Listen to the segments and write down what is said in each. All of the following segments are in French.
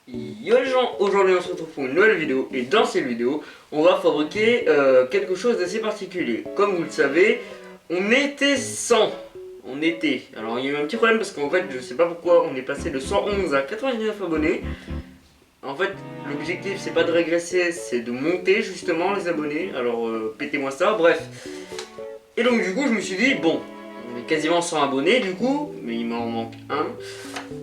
Yo les gens, aujourd'hui on se retrouve pour une nouvelle vidéo et dans cette vidéo on va fabriquer quelque chose d'assez particulier. Comme vous le savez, on était 100. Alors il y a eu un petit problème parce qu'en fait je sais pas pourquoi on est passé de 111 à 99 abonnés. En fait l'objectif c'est pas de régresser, c'est de monter justement les abonnés. Alors pétez-moi ça, bref. Et donc du coup je me suis dit bon, on est quasiment 100 abonnés du coup, mais il m'en manque un.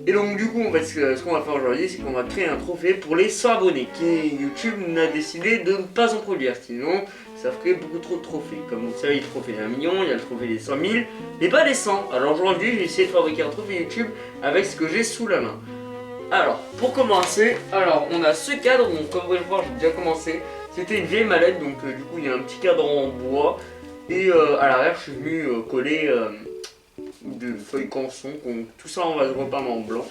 Et donc du coup en fait ce qu'on va faire aujourd'hui c'est qu'on va créer un trophée pour les 100 abonnés qui YouTube n'a décidé de ne pas en produire, sinon ça ferait beaucoup trop de trophées. Comme vous savez, il y a le trophée des 1 million, il y a le trophée des 100 000 mais pas des 100. Alors aujourd'hui j'ai essayé de fabriquer un trophée YouTube avec ce que j'ai sous la main. Alors pour commencer, on a ce cadre, donc comme vous pouvez le voir j'ai déjà commencé. C'était une vieille mallette, donc du coup il y a un petit cadre en bois. Et à l'arrière je suis venu coller de feuilles canson, tout ça on va se repeindre en blanc.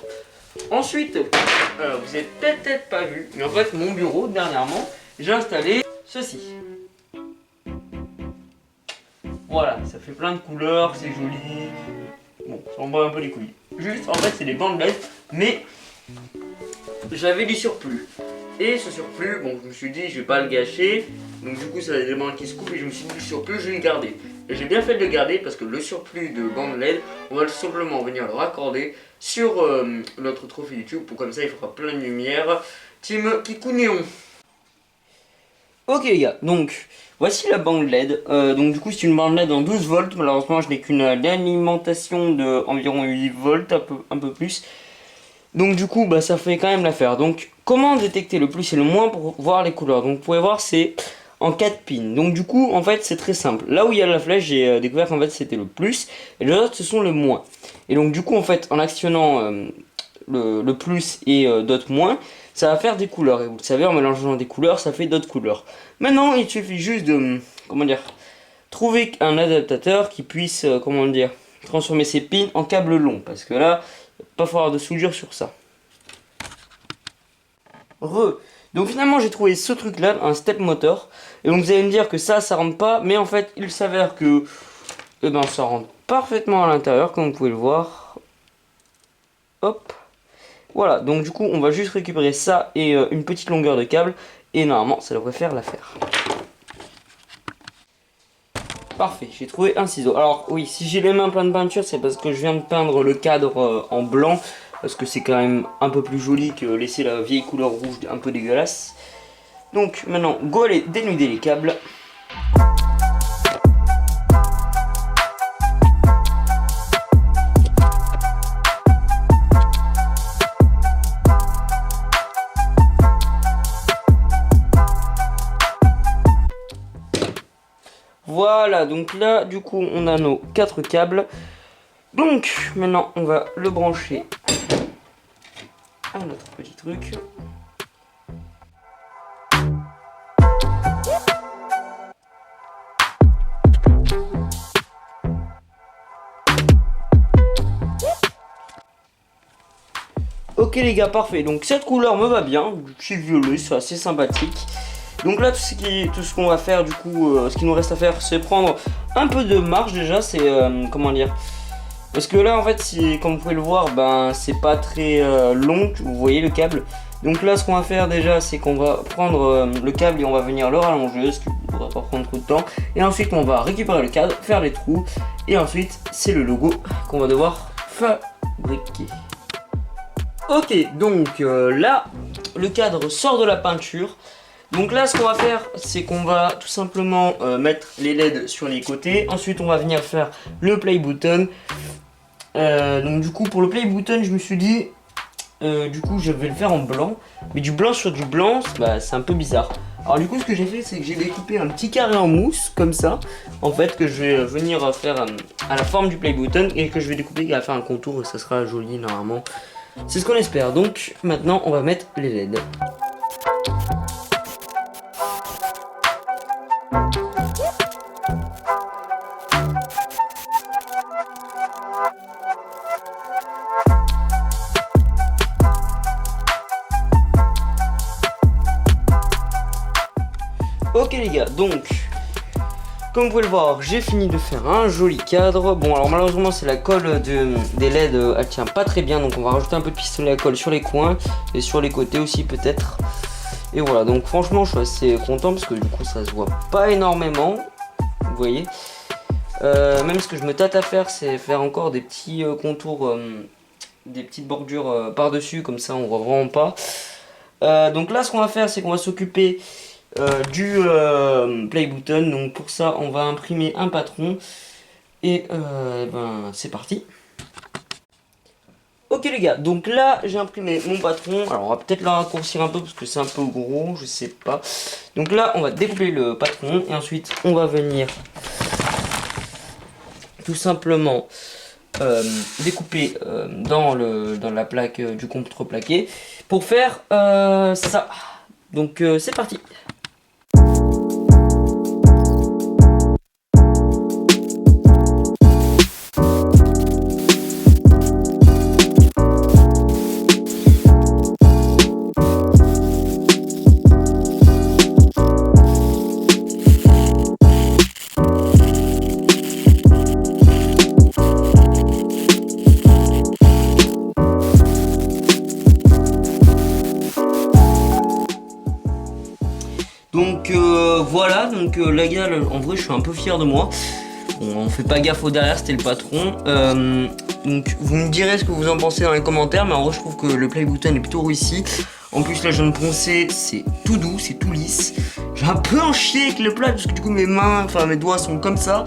Ensuite, vous n'avez peut-être pas vu, mais en fait mon bureau dernièrement, j'ai installé ceci. Voilà, ça fait plein de couleurs, c'est joli. Bon, ça en bat un peu les couilles. Juste, en fait c'est des bandes LED, mais j'avais du surplus. Et ce surplus, bon je me suis dit je vais pas le gâcher. Donc du coup ça a des bandes qui se coupent et je me suis dit le surplus je vais le garder. Et j'ai bien fait de le garder parce que le surplus de bande LED, on va tout simplement venir le raccorder sur notre trophée YouTube pour comme ça il fera plein de lumière. Team Kikou Néon. Ok les gars, donc voici la bande LED. Donc du coup c'est une bande LED en 12 volts. Malheureusement je n'ai qu'une alimentation de environ 8 volts, un peu plus. Donc du coup ça fait quand même l'affaire. Donc comment détecter le plus et le moins pour voir les couleurs? Donc vous pouvez voir c'est en 4 pins. Donc du coup en fait c'est très simple. Là où il y a la flèche j'ai découvert qu'en fait c'était le plus et les autres ce sont le moins. Et donc du coup en fait en actionnant le plus et d'autres moins, ça va faire des couleurs. Et vous le savez, en mélangeant des couleurs ça fait d'autres couleurs. Maintenant il suffit juste de trouver un adaptateur qui puisse transformer ces pins en câble long, parce que là pas falloir de soudure sur ça. Donc finalement j'ai trouvé ce truc là, un step motor. Et donc vous allez me dire que ça rentre pas, mais en fait il s'avère que ça rentre parfaitement à l'intérieur comme vous pouvez le voir. Hop. Voilà, donc du coup on va juste récupérer ça et une petite longueur de câble. Et normalement ça devrait faire l'affaire. Parfait, j'ai trouvé un ciseau. Alors oui, si j'ai les mains pleines de peinture, c'est parce que je viens de peindre le cadre en blanc. Parce que c'est quand même un peu plus joli que laisser la vieille couleur rouge un peu dégueulasse. Donc maintenant, go aller dénuder les câbles. Voilà, donc là du coup on a nos 4 câbles. Donc maintenant on va le brancher à notre petit truc. Ok les gars, parfait. Donc cette couleur me va bien, c'est violet, c'est assez sympathique. Donc là tout ce qu'on va faire du coup, ce qui nous reste à faire c'est prendre un peu de marge déjà, c'est parce que là en fait comme vous pouvez le voir, c'est pas très long, vous voyez le câble. Donc là ce qu'on va faire déjà c'est qu'on va prendre le câble et on va venir le rallonger, ce qui ne devrait pas prendre trop de temps. Et ensuite on va récupérer le cadre, faire les trous et ensuite c'est le logo qu'on va devoir fabriquer. Ok, donc là le cadre sort de la peinture. Donc là ce qu'on va faire c'est qu'on va tout simplement mettre les LED sur les côtés. Ensuite on va venir faire le play button. Donc du coup pour le play button je me suis dit du coup je vais le faire en blanc. Mais du blanc sur du blanc c'est un peu bizarre. Alors du coup ce que j'ai fait c'est que j'ai découpé un petit carré en mousse comme ça. En fait que je vais venir faire à la forme du play button. Et que je vais découper qui va faire un contour et ça sera joli normalement. C'est ce qu'on espère. Donc maintenant on va mettre les LED. Ok les gars, donc Comme vous pouvez le voir, j'ai fini de faire un joli cadre. Bon, alors malheureusement, c'est la colle des LED, elle tient pas très bien. Donc on va rajouter un peu de pistolet à colle sur les coins et sur les côtés aussi peut-être. Et voilà, donc franchement, je suis assez content parce que du coup, ça se voit pas énormément. Vous voyez. Même ce que je me tâte à faire, c'est faire encore des petits contours, des petites bordures par-dessus. Comme ça, on voit vraiment pas. Donc là, ce qu'on va faire, c'est qu'on va s'occuper du play button. Donc pour ça, on va imprimer un patron et ben c'est parti. Ok les gars, donc là j'ai imprimé mon patron. Alors on va peut-être le raccourcir un peu parce que c'est un peu gros, je sais pas. Donc là on va découper le patron et ensuite on va venir tout simplement découper dans la plaque du contreplaqué pour faire ça. Donc c'est parti. Donc voilà, donc la gars, en vrai je suis un peu fier de moi. Bon, on fait pas gaffe au derrière, c'était le patron. Donc vous me direz ce que vous en pensez dans les commentaires, mais en vrai je trouve que le play button est plutôt réussi. En plus la jaune poncée, c'est tout doux, c'est tout lisse. J'ai un peu en chier avec le plat parce que du coup mes mains, enfin mes doigts sont comme ça.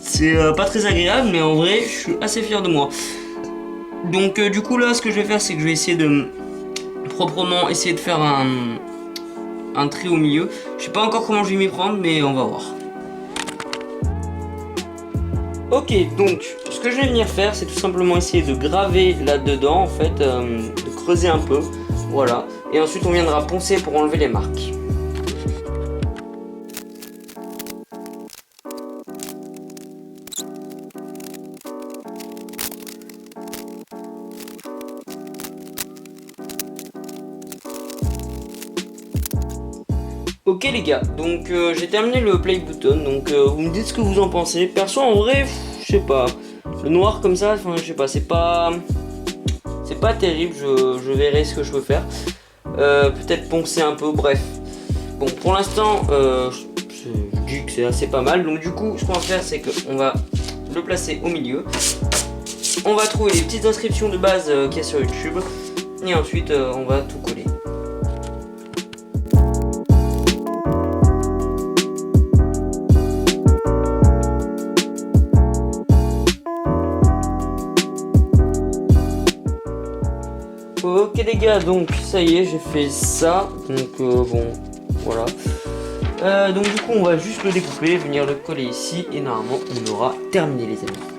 C'est pas très agréable, mais en vrai je suis assez fier de moi. Donc du coup là ce que je vais faire, c'est que je vais essayer de proprement essayer de faire un trait au milieu. Je sais pas encore comment je vais m'y prendre, mais on va voir. Ok, donc ce que je vais venir faire, c'est tout simplement essayer de graver là-dedans, en fait, de creuser un peu, voilà. Et ensuite on viendra poncer pour enlever les marques. Ok les gars, donc j'ai terminé le play button, donc vous me dites ce que vous en pensez. Perso en vrai, je sais pas, le noir comme ça, enfin je sais pas, c'est pas terrible, je verrai ce que je peux faire. Peut-être poncer un peu, bref. Bon pour l'instant, je dis que c'est assez pas mal, donc du coup ce qu'on va faire c'est qu'on va le placer au milieu. On va trouver les petites inscriptions de base qu'il y a sur YouTube, et ensuite on va tout coller. Ok les gars, donc ça y est, j'ai fait ça, donc bon, voilà. Donc du coup on va juste le découper, venir le coller ici et normalement on aura terminé les amis.